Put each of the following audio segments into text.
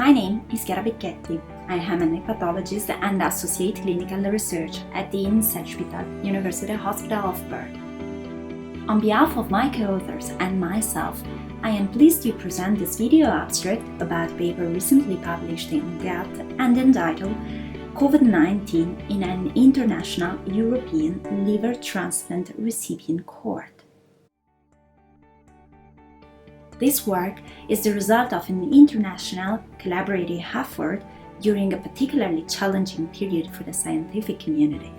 My name is Becchetti. I am a hepatologist and associate clinical research at the University Hospital of Bern. On behalf of my co-authors and myself, I am pleased to present this video abstract about a paper recently published in GAT and entitled COVID-19 in an International European Liver Transplant Recipient Cohort. This work is the result of an international collaborative effort during a particularly challenging period for the scientific community.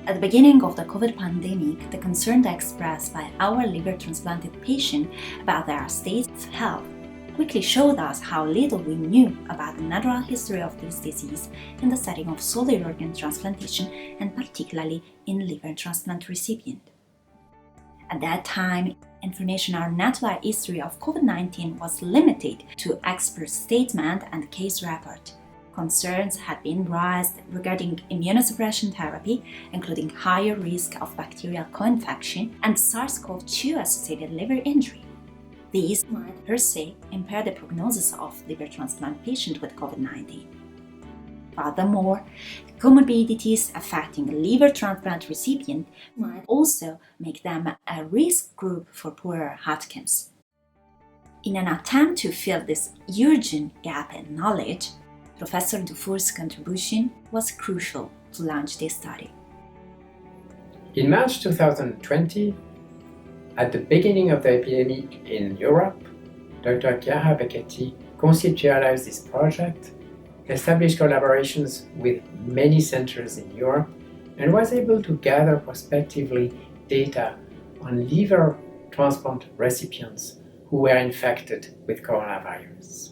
At the beginning of the COVID pandemic, the concern expressed by our liver transplanted patients about their state of health quickly showed us how little we knew about the natural history of this disease in the setting of solid organ transplantation and particularly in liver transplant recipient. At that time, information on natural history of COVID-19 was limited to expert statement and case report. Concerns had been raised regarding immunosuppression therapy, including higher risk of bacterial co-infection and SARS-CoV-2 associated liver injury. These might per se impair the prognosis of liver transplant patients with COVID-19. Furthermore, comorbidities affecting liver transplant recipients might also make them a risk group for poorer outcomes. In an attempt to fill this urgent gap in knowledge, Professor Dufour's contribution was crucial to launch this study. In March 2020, at the beginning of the epidemic in Europe, Dr. Becchetti conceptualized this project, established collaborations with many centers in Europe, and was able to gather prospectively data on liver transplant recipients who were infected with coronavirus.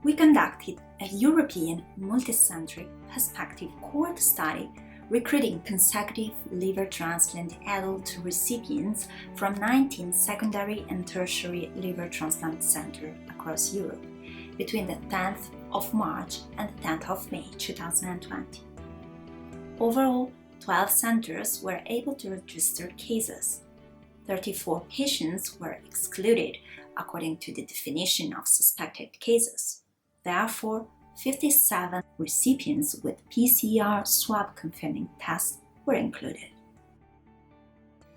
We conducted a European multicentre prospective cohort study recruiting consecutive liver transplant adult recipients from 19 secondary and tertiary liver transplant centers across Europe between the 10th of March and the 10th of May 2020. Overall, 12 centers were able to register cases. 34 patients were excluded according to the definition of suspected cases. Therefore, 57 recipients with PCR swab confirming tests were included.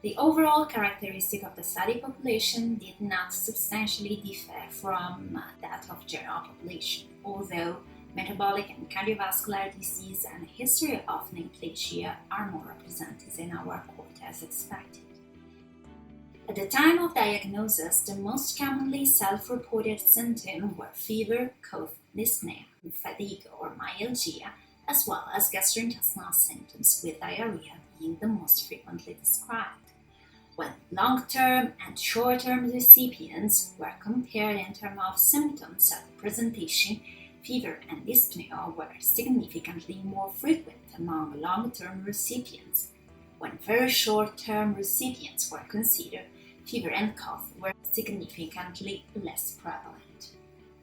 The overall characteristic of the study population did not substantially differ from that of general population, although metabolic and cardiovascular disease and history of neoplasia are more represented in our cohort as expected. At the time of diagnosis, the most commonly self-reported symptoms were fever, cough, dyspnea, fatigue or myalgia, as well as gastrointestinal symptoms with diarrhea being the most frequently described. When long-term and short-term recipients were compared in terms of symptoms at presentation, fever and dyspnea were significantly more frequent among long-term recipients. When very short-term recipients were considered, fever and cough were significantly less prevalent.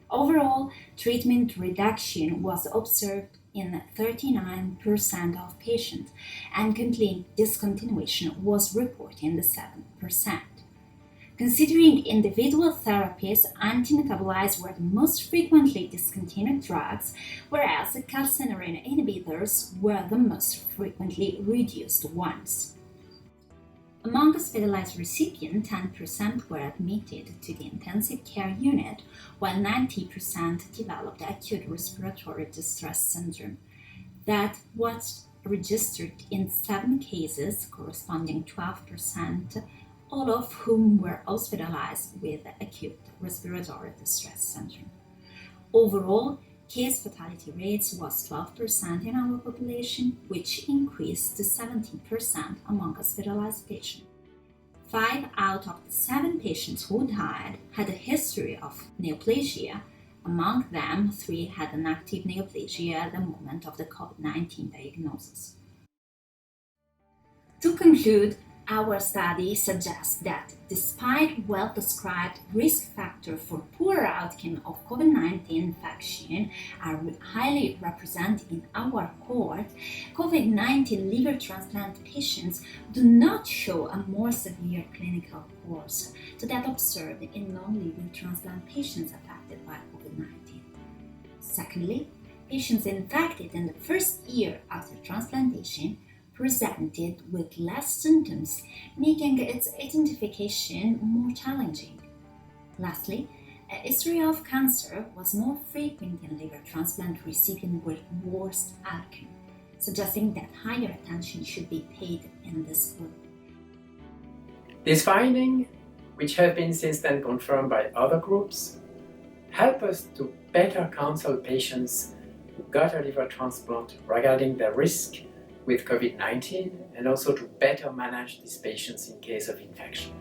Overall, treatment reduction was observed in 39% of patients, and complete discontinuation was reported in the 7%. Considering individual therapies, antimetabolites were the most frequently discontinued drugs, whereas the calcineurin inhibitors were the most frequently reduced ones. Among hospitalized recipients, 10% were admitted to the intensive care unit, while 90% developed acute respiratory distress syndrome. That was registered in 7 cases, corresponding to 12%, all of whom were hospitalized with acute respiratory distress syndrome. Overall, case fatality rates was 12% in our population, which increased to 17% among hospitalized patients. 5 out of the 7 patients who died had a history of neoplasia. Among them, 3 had an active neoplasia at the moment of the COVID-19 diagnosis. To conclude, Our study suggests that despite well-described risk factors for poor outcome of COVID-19 infection are highly represented in our cohort, COVID-19 liver transplant patients do not show a more severe clinical course to that observed in non-liver transplant patients affected by COVID-19. Secondly, patients infected in the first year after transplantation presented with less symptoms, making its identification more challenging. Lastly, a history of cancer was more frequent in liver transplant recipients with worse outcome, suggesting that higher attention should be paid in this group. These findings, which have been since then confirmed by other groups, help us to better counsel patients who got a liver transplant regarding their risk with COVID-19 and also to better manage these patients in case of infection.